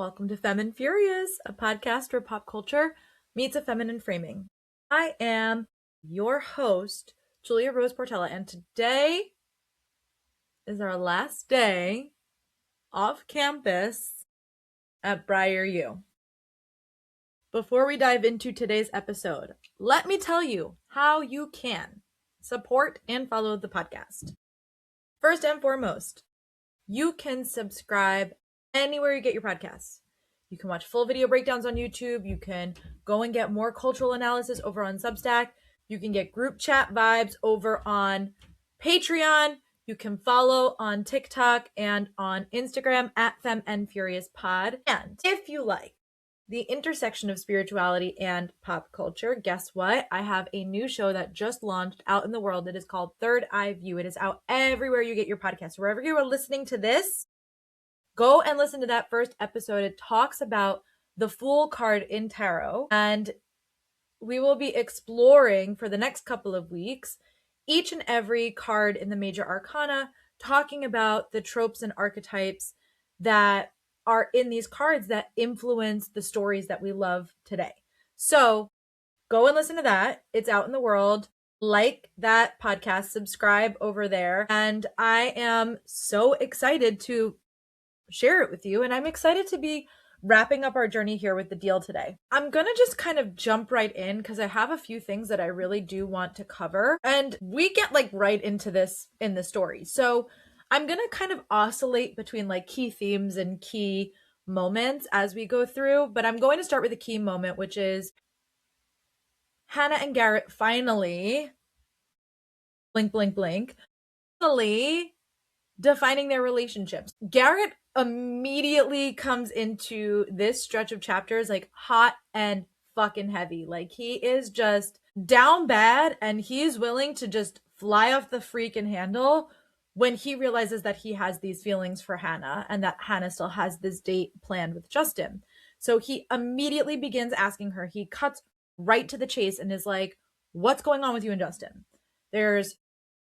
Welcome to Femme Furious, a podcast where pop culture meets a feminine framing. I am your host, Julia Rose Portella, and today is our last day off campus at Briar U. Before we dive into today's episode, let me tell you how you can support and follow the podcast. First and foremost, you can subscribe anywhere you get your podcasts. You can watch full video breakdowns on YouTube. You can go and get more cultural analysis over on Substack. You can get group chat vibes over on Patreon. You can follow on TikTok and on Instagram at FemmeFuriousPod. And if you like the intersection of spirituality and pop culture, guess what? I have a new show that just launched out in the world. It is called Third Eye View. It is out everywhere you get your podcasts. Wherever you are listening to this, go and listen to that first episode. It talks about the Fool card in tarot, and we will be exploring for the next couple of weeks each and every card in the major arcana, talking about the tropes and archetypes that are in these cards that influence the stories that we love today. So go and listen to that. It's out in the world. Like that podcast, subscribe over there. And I am so excited to share it with you. And I'm excited to be wrapping up our journey here with the deal today. I'm going to just kind of jump right in because I have a few things that I really do want to cover. And we get right into this in the story. So I'm going to kind of oscillate between key themes and key moments as we go through. But I'm going to start with a key moment, which is Hannah and Garrett finally, blink, blink, blink, finally defining their relationships. Garrett immediately comes into this stretch of chapters hot and fucking heavy. He is just down bad, and he's willing to just fly off the freaking handle when he realizes that he has these feelings for Hannah and that Hannah still has this date planned with Justin. So he immediately begins asking her. He cuts right to the chase and is like, what's going on with you and Justin? There's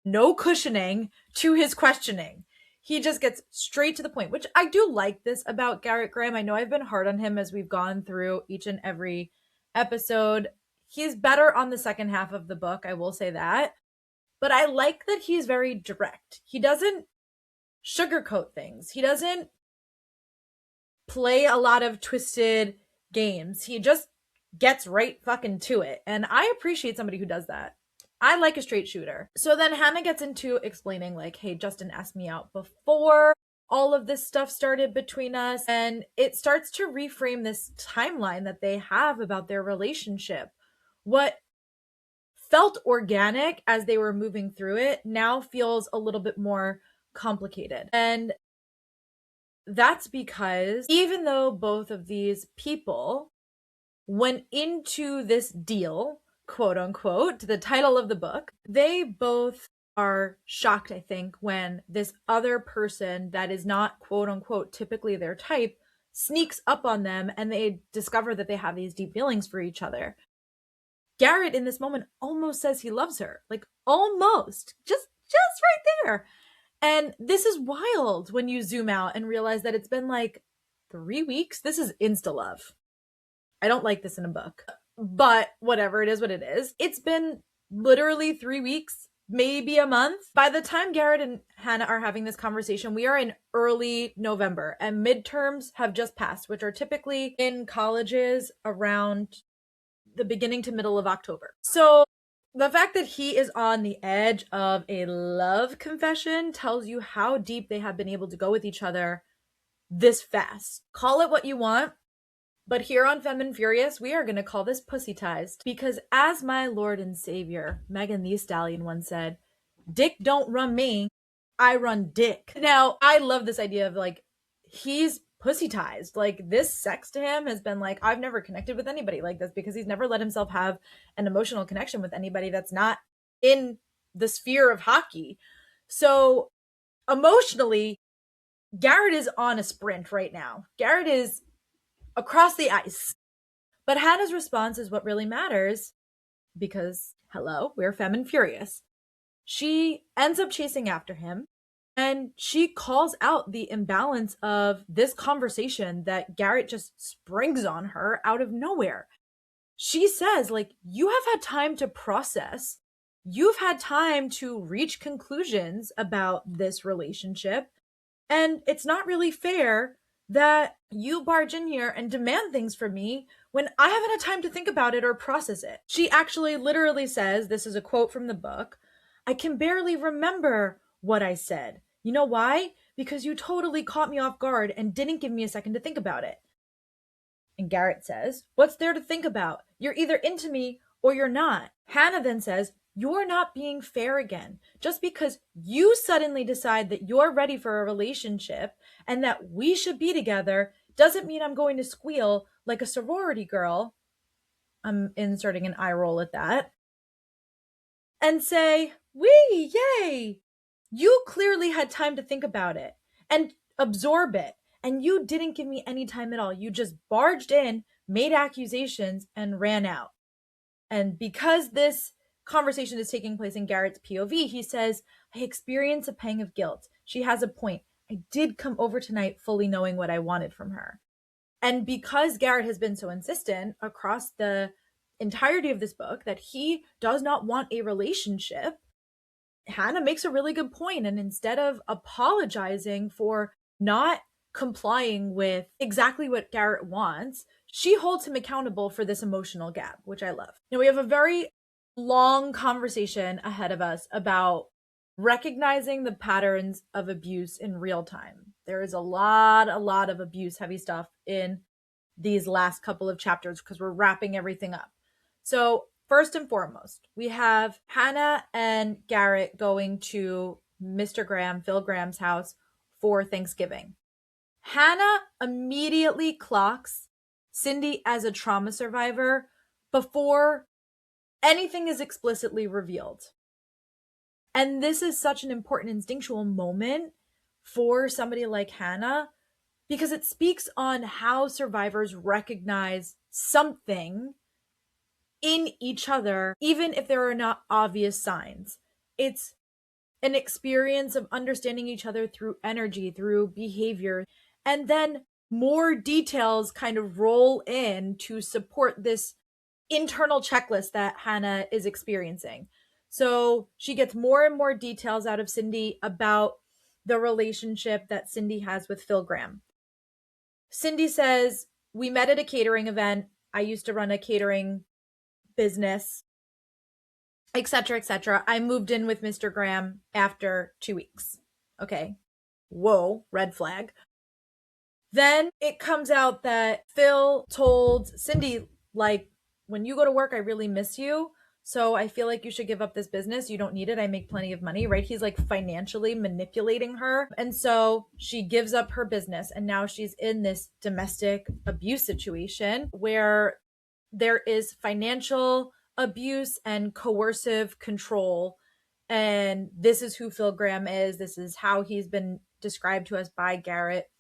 no cushioning to his questioning. He just gets straight to the point, which I do like this about Garrett Graham. I know I've been hard on him as we've gone through each and every episode. He's better on the second half of the book, I will say that. But I like that he's very direct. He doesn't sugarcoat things. He doesn't play a lot of twisted games. He just gets right fucking to it. And I appreciate somebody who does that. I like a straight shooter. So then Hannah gets into explaining hey, Justin asked me out before all of this stuff started between us. And it starts to reframe this timeline that they have about their relationship. What felt organic as they were moving through it now feels a little bit more complicated. And that's because even though both of these people went into this deal, quote unquote, to the title of the book, they both are shocked, I think, when this other person that is not quote unquote typically their type sneaks up on them and they discover that they have these deep feelings for each other. Garrett in this moment almost says he loves her, almost, just right there. And this is wild when you zoom out and realize that it's been 3 weeks. This is insta love. I don't like this in a book, but whatever, it is what it is. It's been literally 3 weeks, maybe a month. By the time Garrett and Hannah are having this conversation, we are in early November and midterms have just passed, which are typically in colleges around the beginning to middle of October. So the fact that he is on the edge of a love confession tells you how deep they have been able to go with each other this fast. Call it what you want. But here on Femme Furious, we are going to call this pussy-tized. Because as my Lord and Savior, Megan Thee Stallion, once said, dick don't run me, I run dick. Now, I love this idea of he's pussy-tized. This sex to him has been I've never connected with anybody like this because he's never let himself have an emotional connection with anybody that's not in the sphere of hockey. So emotionally, Garrett is on a sprint right now. Garrett is across the ice. But Hannah's response is what really matters because, hello, we're Femme Furious. She ends up chasing after him And she calls out the imbalance of this conversation that Garrett just springs on her out of nowhere. She says, like, you have had time to process. You've had time to reach conclusions about this relationship. And it's not really fair that you barge in here and demand things from me when I haven't had time to think about it or process it. She actually literally says, this is a quote from the book, I can barely remember what I said. You know why? Because you totally caught me off guard and didn't give me a second to think about it. And Garrett says, what's there to think about? You're either into me or you're not. Hannah then says, you're not being fair again. Just because you suddenly decide that you're ready for a relationship and that we should be together doesn't mean I'm going to squeal like a sorority girl. I'm inserting an eye roll at that. And say, wee, yay. You clearly had time to think about it and absorb it. And you didn't give me any time at all. You just barged in, made accusations, and ran out. And because this conversation is taking place in Garrett's POV, he says, I experience a pang of guilt. She has a point. I did come over tonight fully knowing what I wanted from her. And because Garrett has been so insistent across the entirety of this book that he does not want a relationship, Hannah makes a really good point. And instead of apologizing for not complying with exactly what Garrett wants, she holds him accountable for this emotional gap, which I love. Now, we have a very long conversation ahead of us about recognizing the patterns of abuse in real time. There is a lot of abuse heavy stuff in these last couple of chapters because we're wrapping everything up. So first and foremost, we have Hannah and Garrett going to Mr. Graham, Phil Graham's house for Thanksgiving. Hannah immediately clocks Cindy as a trauma survivor before anything is explicitly revealed. And this is such an important instinctual moment for somebody like Hannah because it speaks on how survivors recognize something in each other, even if there are not obvious signs. It's an experience of understanding each other through energy, through behavior, and then more details kind of roll in to support this internal checklist that Hannah is experiencing. So she gets more and more details out of Cindy about the relationship that Cindy has with Phil Graham. Cindy says, we met at a catering event. I used to run a catering business, etc., etc. I moved in with Mr. Graham after 2 weeks. Okay. Whoa, red flag. Then it comes out that Phil told Cindy, like, when you go to work, I really miss you. So I feel like you should give up this business. You don't need it. I make plenty of money, right? He's like financially manipulating her. And so she gives up her business. And now she's in this domestic abuse situation where there is financial abuse and coercive control. And this is who Phil Graham is. This is how he's been described to us by Garrett.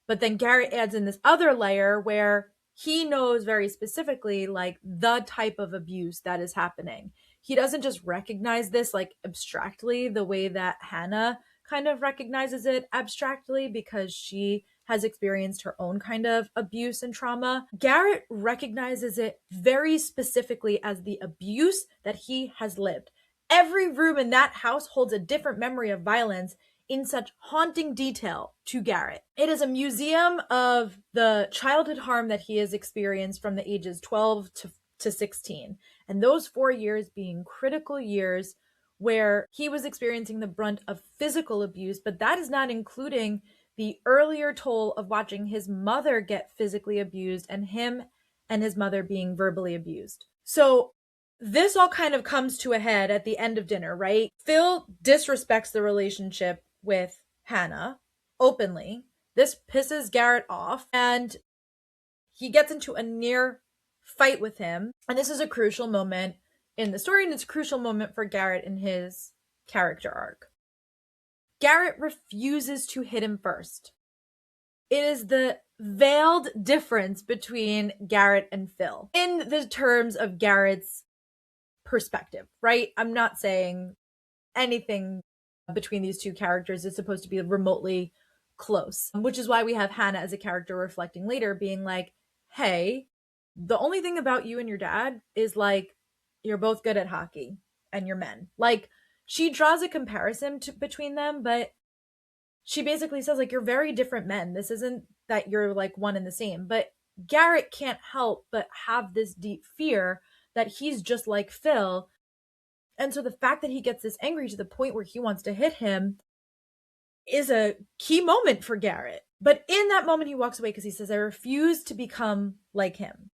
But then Garrett adds in this other layer where he knows very specifically like the type of abuse that is happening. He doesn't just recognize this like abstractly the way that Hannah kind of recognizes it abstractly because she has experienced her own kind of abuse and trauma. Garrett recognizes it very specifically as the abuse that he has lived. Every room in that house holds a different memory of violence in such haunting detail to Garrett. It is a museum of the childhood harm that he has experienced from the ages 12 to 16. And those 4 years being critical years where he was experiencing the brunt of physical abuse, but that is not including the earlier toll of watching his mother get physically abused and him and his mother being verbally abused. So this all kind of comes to a head at the end of dinner, right? Phil disrespects the relationship with Hannah openly. This pisses Garrett off and he gets into a near fight with him. And this is a crucial moment in the story, and it's a crucial moment for Garrett in his character arc. Garrett refuses to hit him first. It is the veiled difference between Garrett and Phil in the terms of Garrett's perspective, right? I'm not saying anything between these two characters is supposed to be remotely close, which is why we have Hannah as a character reflecting later, being like, hey, the only thing about you and your dad is like, you're both good at hockey and you're men. Like, she draws a comparison between them, but she basically says, like, you're very different men. This isn't that you're like one and the same. But Garrett can't help but have this deep fear that he's just like Phil. And so the fact that he gets this angry to the point where he wants to hit him is a key moment for Garrett. But in that moment, he walks away because he says, I refuse to become like him.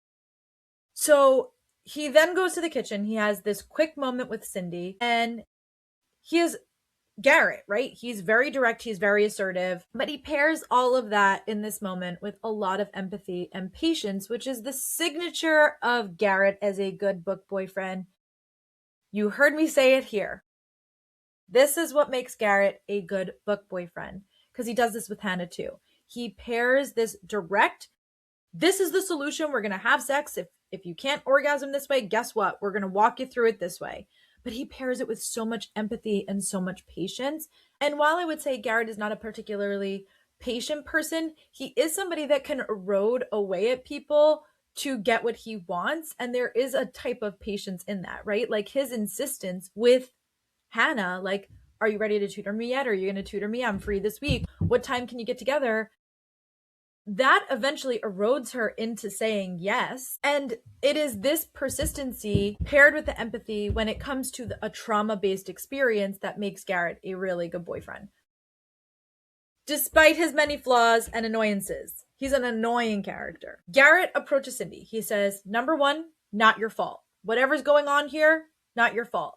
So he then goes to the kitchen. He has this quick moment with Cindy, and he is Garrett, right? He's very direct, he's very assertive, but he pairs all of that in this moment with a lot of empathy and patience, which is the signature of Garrett as a good book boyfriend. You heard me say it here. This is what makes Garrett a good book boyfriend, because he does this with Hannah too. He pairs this direct, this is the solution, we're going to have sex. If you can't orgasm this way, guess what? We're going to walk you through it this way. But he pairs it with so much empathy and so much patience. And while I would say Garrett is not a particularly patient person, he is somebody that can erode away at people to get what he wants. And there is a type of patience in that, right? Like his insistence with Hannah, like, are you ready to tutor me yet? Are you going to tutor me? I'm free this week. What time can you get together? That eventually erodes her into saying yes. And it is this persistency paired with the empathy when it comes to a trauma-based experience that makes Garrett a really good boyfriend. Despite his many flaws and annoyances, he's an annoying character. Garrett approaches Cindy. He says, number one, not your fault. Whatever's going on here, not your fault.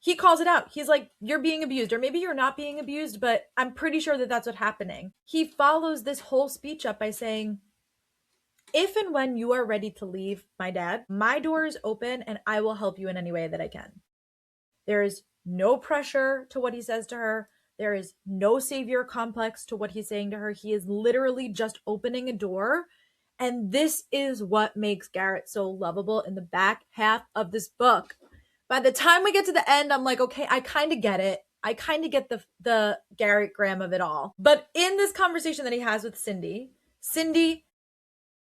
He calls it out. He's like, you're being abused, or maybe you're not being abused, but I'm pretty sure that that's what's happening. He follows this whole speech up by saying, if and when you are ready to leave my dad, my door is open and I will help you in any way that I can. There is no pressure to what he says to her. There is no savior complex to what he's saying to her. He is literally just opening a door. And this is what makes Garrett so lovable in the back half of this book. By the time we get to the end, I'm like, okay, I kind of get it. I kind of get the Garrett Graham of it all. But in this conversation that he has with Cindy, Cindy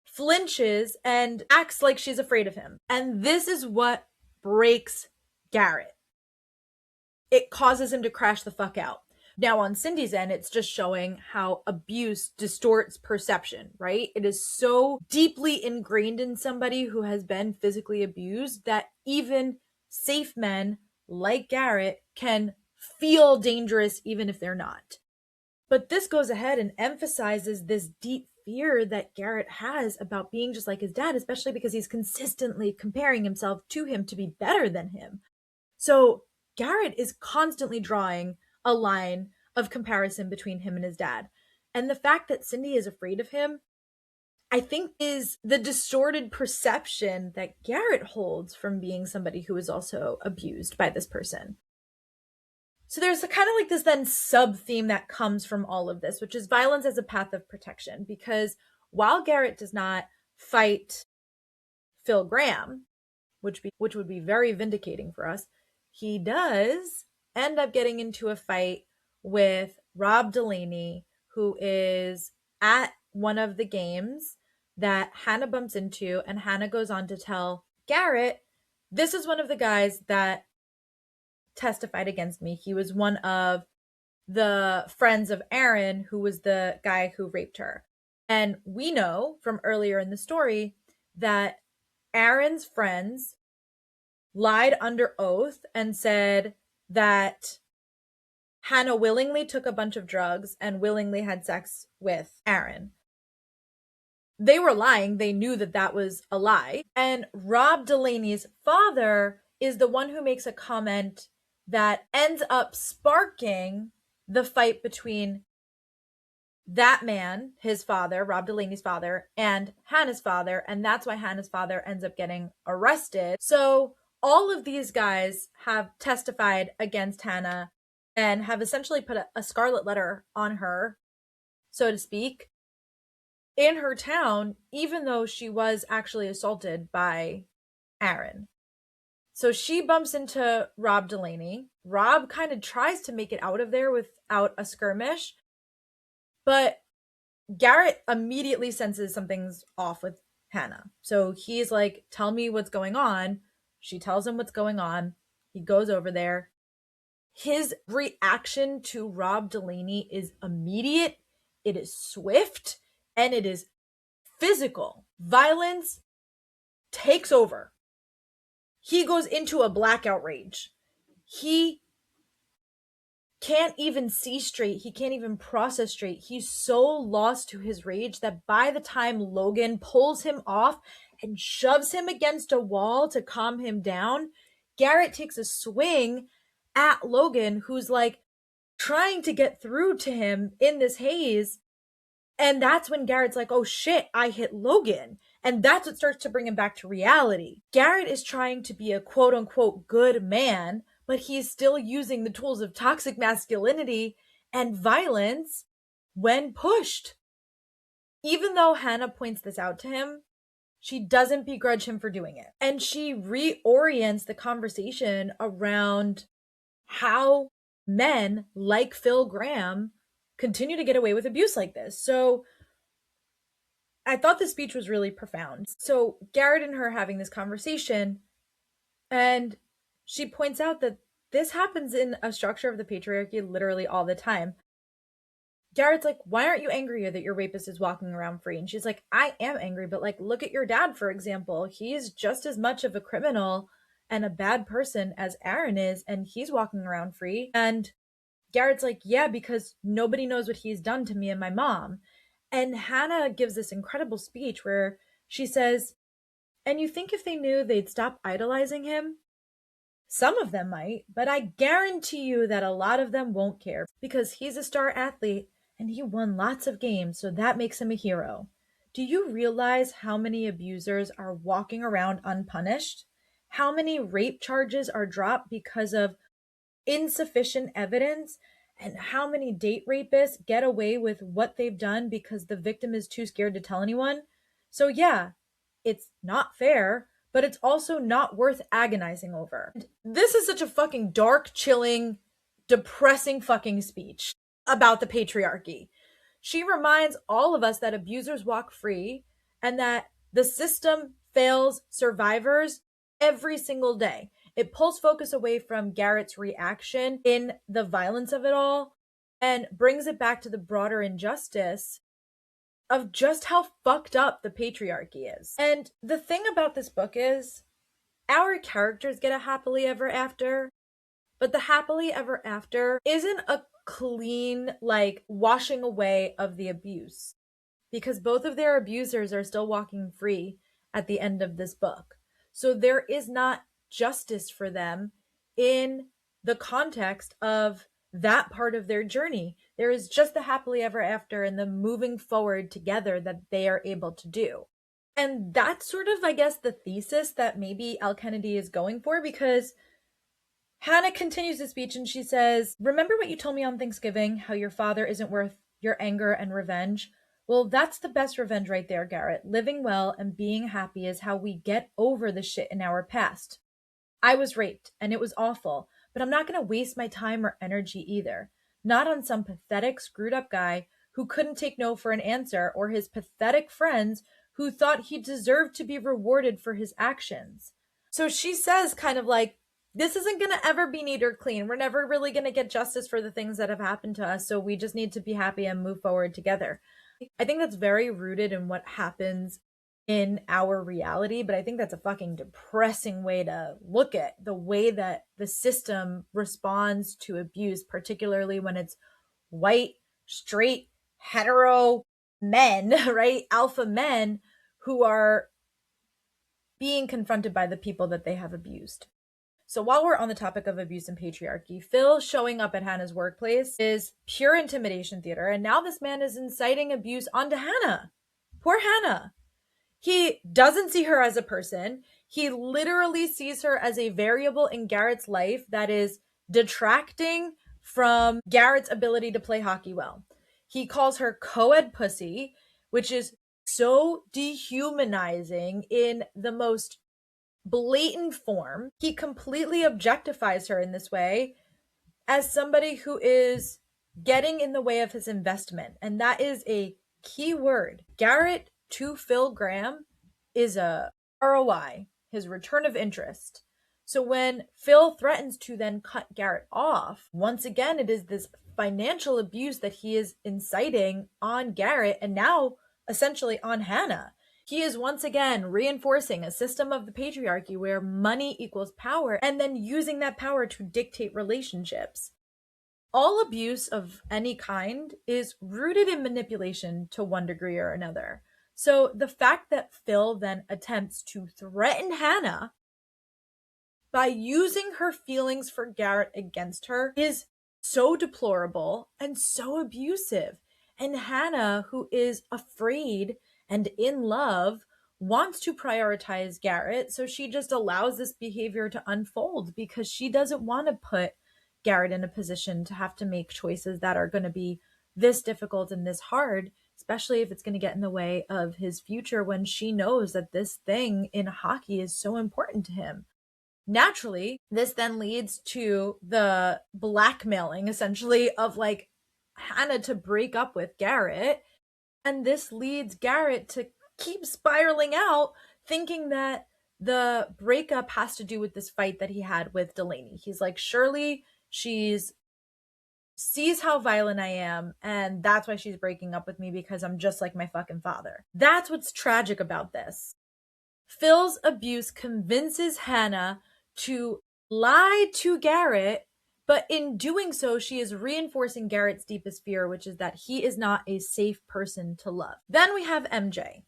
flinches and acts like she's afraid of him. And this is what breaks Garrett. It causes him to crash the fuck out. Now, on Cindy's end, it's just showing how abuse distorts perception, right? It is so deeply ingrained in somebody who has been physically abused that even safe men like Garrett can feel dangerous even if they're not. But this goes ahead and emphasizes this deep fear that Garrett has about being just like his dad, especially because he's consistently comparing himself to him to be better than him. So Garrett is constantly drawing a line of comparison between him and his dad. And the fact that Cindy is afraid of him, I think, is the distorted perception that Garrett holds from being somebody who is also abused by this person. So there's kind of like this then sub-theme that comes from all of this, which is violence as a path of protection. Because while Garrett does not fight Phil Graham, which would be very vindicating for us, he does end up getting into a fight with Rob Delaney, who is at one of the games that Hannah bumps into, and Hannah goes on to tell Garrett, this is one of the guys that testified against me. He was one of the friends of Aaron, who was the guy who raped her. And we know from earlier in the story that Aaron's friends lied under oath and said that Hannah willingly took a bunch of drugs and willingly had sex with Aaron. They were lying. They knew that that was a lie. And Rob Delaney's father is the one who makes a comment that ends up sparking the fight between that man, his father, Rob Delaney's father, and Hannah's father. And that's why Hannah's father ends up getting arrested. So all of these guys have testified against Hannah and have essentially put a scarlet letter on her, so to speak, in her town, even though she was actually assaulted by Aaron. So she bumps into Rob Delaney. Rob kind of tries to make it out of there without a skirmish, but Garrett immediately senses something's off with Hannah. So he's like, tell me what's going on. She tells him what's going on. He goes over there. His reaction to Rob Delaney is immediate, it is swift, and it is physical. Violence takes over. He goes into a blackout rage. He can't even see straight. He can't even process straight. He's so lost to his rage that by the time Logan pulls him off and shoves him against a wall to calm him down, Garrett takes a swing at Logan, who's like trying to get through to him in this haze. And that's when Garrett's like, oh shit, I hit Logan. And that's what starts to bring him back to reality. Garrett is trying to be a quote unquote good man, but he's still using the tools of toxic masculinity and violence when pushed. Even though Hannah points this out to him, she doesn't begrudge him for doing it. And she reorients the conversation around how men like Phil Graham continue to get away with abuse like this. So I thought the speech was really profound. So Garrett and her having this conversation, and she points out that this happens in a structure of the patriarchy literally all the time. Garrett's like, why aren't you angry that your rapist is walking around free? And she's like, I am angry, but like, look at your dad, for example. He's just as much of a criminal and a bad person as Aaron is, and he's walking around free. And Garrett's like, yeah, because nobody knows what he's done to me and my mom. And Hannah gives this incredible speech where she says, and you think if they knew they'd stop idolizing him? Some of them might, but I guarantee you that a lot of them won't care because he's a star athlete and he won lots of games, so that makes him a hero. Do you realize how many abusers are walking around unpunished? How many rape charges are dropped because of insufficient evidence? And how many date rapists get away with what they've done because the victim is too scared to tell anyone? So yeah, it's not fair, but it's also not worth agonizing over. This is such a fucking dark, chilling, depressing fucking speech about the patriarchy. She reminds all of us that abusers walk free and that the system fails survivors every single day. It pulls focus away from Garrett's reaction in the violence of it all and brings it back to the broader injustice of just how fucked up the patriarchy is. And the thing about this book is our characters get a happily ever after, but the happily ever after isn't a clean, like, washing away of the abuse, because both of their abusers are still walking free at the end of this book. So there is not justice for them in the context of that part of their journey. There is just the happily ever after and the moving forward together that they are able to do. And that's sort of, I guess, the thesis that maybe Elle Kennedy is going for, because Hannah continues the speech and she says, remember what you told me on Thanksgiving, how your father isn't worth your anger and revenge? Well, that's the best revenge right there, Garrett. Living well and being happy is how we get over the shit in our past. I was raped and it was awful, but I'm not going to waste my time or energy either. Not on some pathetic, screwed up guy who couldn't take no for an answer, or his pathetic friends who thought he deserved to be rewarded for his actions. So she says kind of like, this isn't going to ever be neat or clean. We're never really going to get justice for the things that have happened to us. So we just need to be happy and move forward together. I think that's very rooted in what happens in our reality, but I think that's a fucking depressing way to look at the way that the system responds to abuse, particularly when it's white, straight, hetero men, right? Alpha men who are being confronted by the people that they have abused. So while we're on the topic of abuse and patriarchy, Phil showing up at Hannah's workplace is pure intimidation theater. And now this man is inciting abuse onto Hannah. Poor Hannah. He doesn't see her as a person. He literally sees her as a variable in Garrett's life that is detracting from Garrett's ability to play hockey well. He calls her co-ed pussy, which is so dehumanizing in the most blatant form. He completely objectifies her in this way as somebody who is getting in the way of his investment. And that is a key word. Garrett to Phil Graham is a ROI, his return of interest. So when Phil threatens to then cut Garrett off, once again, it is this financial abuse that he is inciting on Garrett and now essentially on Hannah. He is once again reinforcing a system of the patriarchy where money equals power and then using that power to dictate relationships. All abuse of any kind is rooted in manipulation to one degree or another. So the fact that Phil then attempts to threaten Hannah by using her feelings for Garrett against her is so deplorable and so abusive. And Hannah, who is afraid and in love, wants to prioritize Garrett, so she just allows this behavior to unfold because she doesn't want to put Garrett in a position to have to make choices that are going to be this difficult and this hard, especially if it's going to get in the way of his future when she knows that this thing in hockey is so important to him. Naturally, this then leads to the blackmailing, essentially, of like Hannah to break up with Garrett. And this leads Garrett to keep spiraling out, thinking that the breakup has to do with this fight that he had with Delaney. He's like, surely she's sees how violent I am, and that's why she's breaking up with me because I'm just like my fucking father. That's what's tragic about this. Phil's abuse convinces Hannah to lie to Garrett, but in doing so, she is reinforcing Garrett's deepest fear, which is that he is not a safe person to love. Then we have MJ.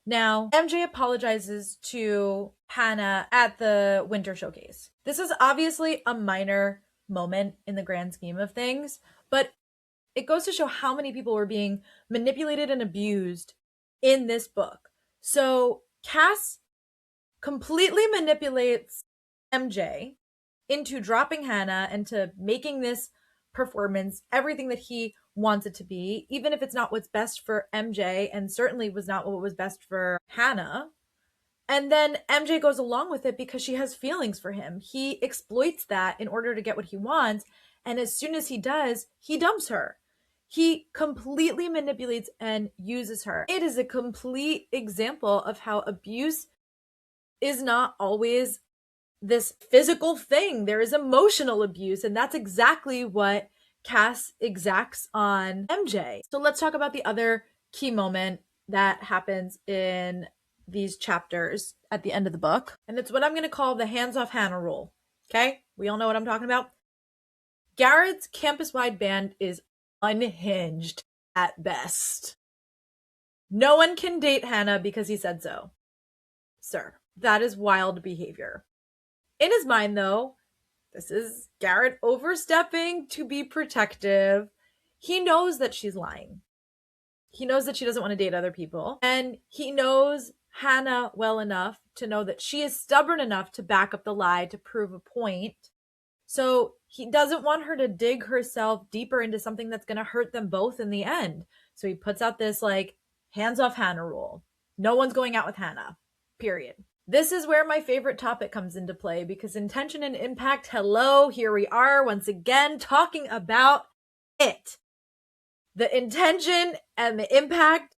Now, MJ apologizes to Hannah at the Winter Showcase. This is obviously a minor moment in the grand scheme of things, but it goes to show how many people were being manipulated and abused in this book. So Cass completely manipulates MJ into dropping Hannah and to making this performance everything that he wants it to be, even if it's not what's best for MJ and certainly was not what was best for Hannah. And then MJ goes along with it because she has feelings for him. He exploits that in order to get what he wants. And as soon as he does, he dumps her. He completely manipulates and uses her. It is a complete example of how abuse is not always this physical thing. There is emotional abuse, and that's exactly what Cass exacts on MJ. So let's talk about the other key moment that happens in these chapters at the end of the book. And it's what I'm going to call the hands off Hannah rule. Okay? We all know what I'm talking about. Garrett's campus-wide ban is unhinged at best. No one can date Hannah because he said so. Sir, that is wild behavior. In his mind, though, this is Garrett overstepping to be protective. He knows that she's lying. He knows that she doesn't want to date other people. And he knows Hannah well enough to know that she is stubborn enough to back up the lie to prove a point. So he doesn't want her to dig herself deeper into something that's going to hurt them both in the end. So he puts out this like hands off Hannah rule. No one's going out with Hannah, period. This is where my favorite topic comes into play because intention and impact, hello, here we are once again talking about it. The intention and the impact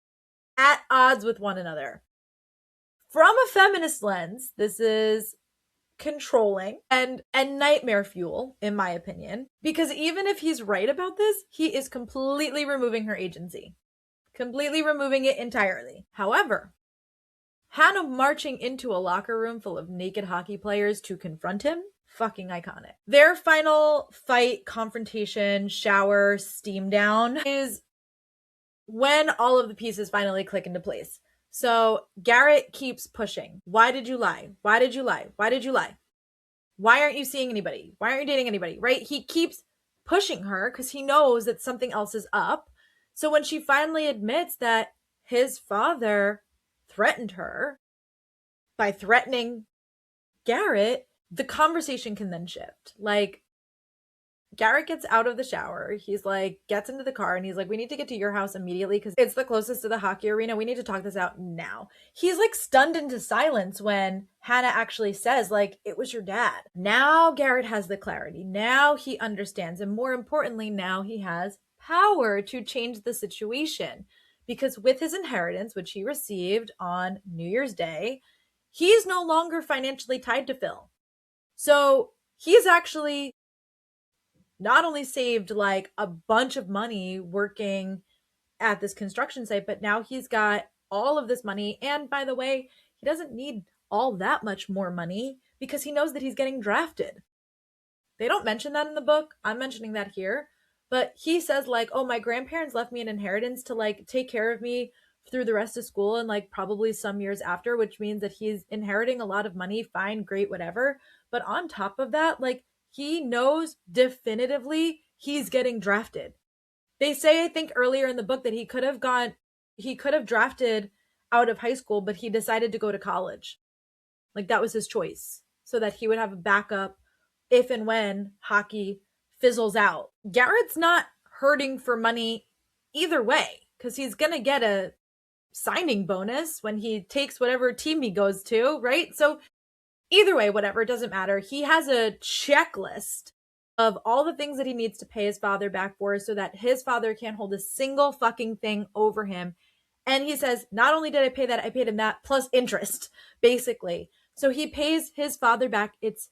at odds with one another. From a feminist lens, this is controlling and nightmare fuel, in my opinion, because even if he's right about this, he is completely removing her agency. Completely removing it entirely. However, Hannah marching into a locker room full of naked hockey players to confront him, fucking iconic. Their final fight, confrontation, shower, steam down is when all of the pieces finally click into place. So Garrett keeps pushing. Why did you lie? Why did you lie? Why did you lie? Why aren't you seeing anybody? Why aren't you dating anybody? Right? He keeps pushing her because he knows that something else is up. So when she finally admits that his father threatened her by threatening Garrett, the conversation can then shift. Like, Garrett gets out of the shower. He's like, gets into the car and he's like, we need to get to your house immediately because it's the closest to the hockey arena. We need to talk this out now. He's like stunned into silence when Hannah actually says, like, it was your dad. Now Garrett has the clarity. Now he understands. And more importantly, now he has power to change the situation. Because with his inheritance, which he received on New Year's Day, he's no longer financially tied to Phil. So he's actually not only saved like a bunch of money working at this construction site, but now he's got all of this money. And by the way, he doesn't need all that much more money because he knows that he's getting drafted. They don't mention that in the book. I'm mentioning that here. But he says like, oh, my grandparents left me an inheritance to like take care of me through the rest of school and like probably some years after, which means that he's inheriting a lot of money. Fine, great, whatever. But on top of that, like he knows definitively he's getting drafted. They say, I think earlier in the book that he could have drafted out of high school, but he decided to go to college. Like that was his choice so that he would have a backup if and when hockey fizzles out. Garrett's not hurting for money either way because he's going to get a signing bonus when he takes whatever team he goes to, right? So either way, whatever, it doesn't matter. He has a checklist of all the things that he needs to pay his father back for so that his father can't hold a single fucking thing over him. And he says, not only did I pay that, I paid him that plus interest, basically. So he pays his father back. It's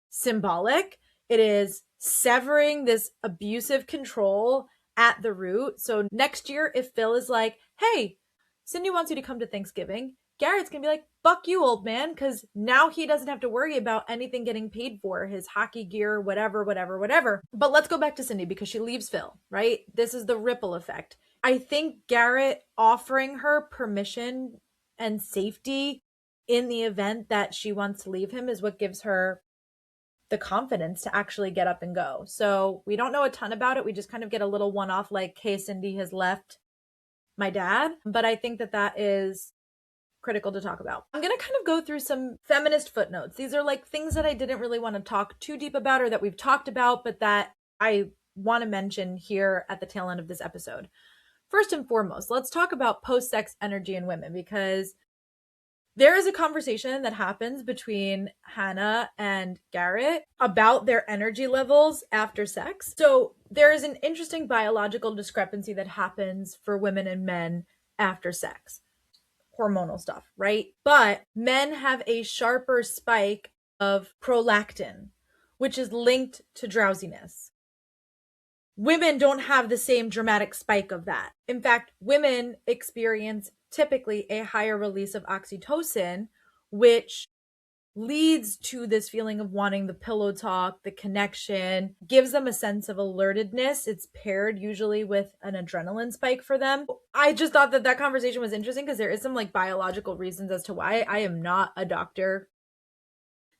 symbolic. It is severing this abusive control at the root. So next year, if Phil is like, hey, Cindy wants you to come to Thanksgiving, Garrett's going to be like, fuck you, old man, because now he doesn't have to worry about anything getting paid for, his hockey gear, whatever. But let's go back to Cindy because she leaves Phil, right? This is the ripple effect. I think Garrett offering her permission and safety in the event that she wants to leave him is what gives her the confidence to actually get up and go. So we don't know a ton about it. We just kind of get a little one-off like, hey, Cindy has left my dad. But I think that that is critical to talk about. I'm going to kind of go through some feminist footnotes. These are like things that I didn't really want to talk too deep about or that we've talked about, but that I want to mention here at the tail end of this episode. First and foremost, let's talk about post-sex energy in women because there is a conversation that happens between Hannah and Garrett about their energy levels after sex. So there is an interesting biological discrepancy that happens for women and men after sex. Hormonal stuff, right? But men have a sharper spike of prolactin, which is linked to drowsiness. Women don't have the same dramatic spike of that. In fact, women experience typically a higher release of oxytocin, which leads to this feeling of wanting the pillow talk, the connection, gives them a sense of alertedness. It's paired usually with an adrenaline spike for them. I just thought that that conversation was interesting because there is some like biological reasons as to why. I am not a doctor,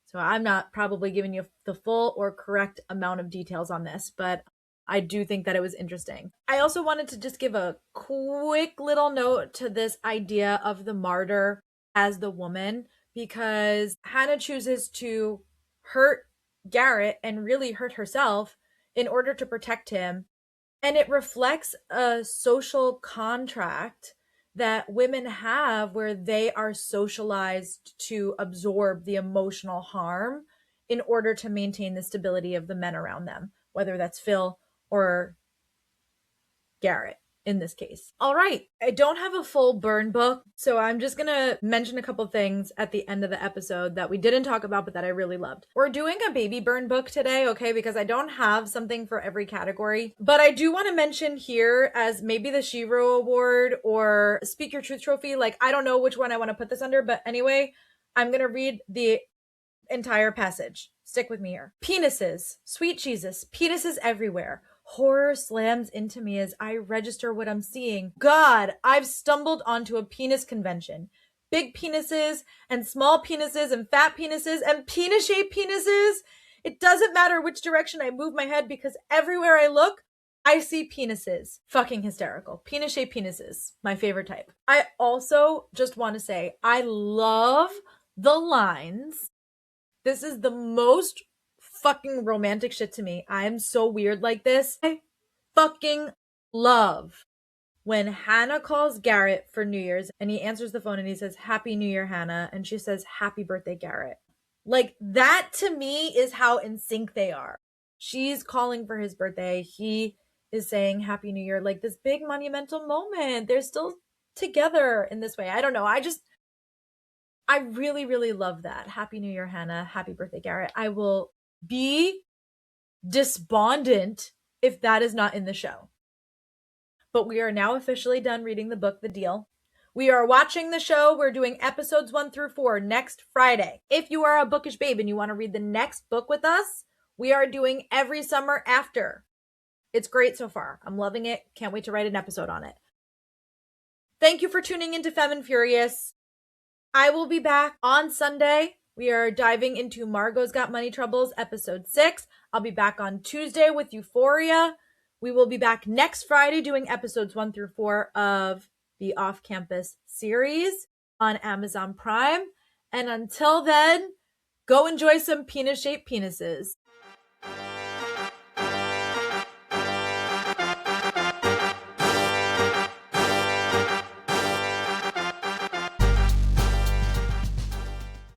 so I'm not probably giving you the full or correct amount of details on this, but I do think that it was interesting. I also wanted to just give a quick little note to this idea of the martyr as the woman, because Hannah chooses to hurt Garrett and really hurt herself in order to protect him. And it reflects a social contract that women have where they are socialized to absorb the emotional harm in order to maintain the stability of the men around them, whether that's Phil or Garrett in this case. All right, I don't have a full burn book, so I'm just gonna mention a couple things at the end of the episode that we didn't talk about but that I really loved. We're doing a baby burn book today, okay, because I don't have something for every category, but I do want to mention here as maybe the Shiro Award or Speak Your Truth Trophy. Like, I don't know which one I want to put this under, but anyway, I'm gonna read the entire passage. Stick with me here. Penises, sweet Jesus, penises everywhere. Horror slams into me as I register what I'm seeing. God, I've stumbled onto a penis convention. Big penises and small penises and fat penises and penis-shaped penises. It doesn't matter which direction I move my head because everywhere I look, I see penises. Fucking hysterical. Penis-shaped penises. My favorite type. I also just want to say, I love the lines. This is the most fucking romantic shit to me. I'm so weird like this. I fucking love when Hannah calls Garrett for New Year's and he answers the phone and he says, Happy New Year, Hannah. And she says, Happy birthday, Garrett. Like, that to me is how in sync they are. She's calling for his birthday. He is saying Happy New Year. Like, this big monumental moment. They're still together in this way. I don't know. I really, really love that. Happy New Year, Hannah. Happy birthday, Garrett. I will be despondent if that is not in the show. But we are now officially done reading the book, The Deal. We are watching the show. We're doing episodes 1 through 4 next Friday. If you are a bookish babe and you want to read the next book with us, we are doing Every Summer After. It's great so far. I'm loving it. Can't wait to write an episode on it. Thank you for tuning into Femme Furious. I will be back on Sunday. We are diving into Margot's Got Money Troubles, episode 6. I'll be back on Tuesday with Euphoria. We will be back next Friday doing episodes 1 through 4 of the Off-Campus series on Amazon Prime. And until then, go enjoy some penis-shaped penises.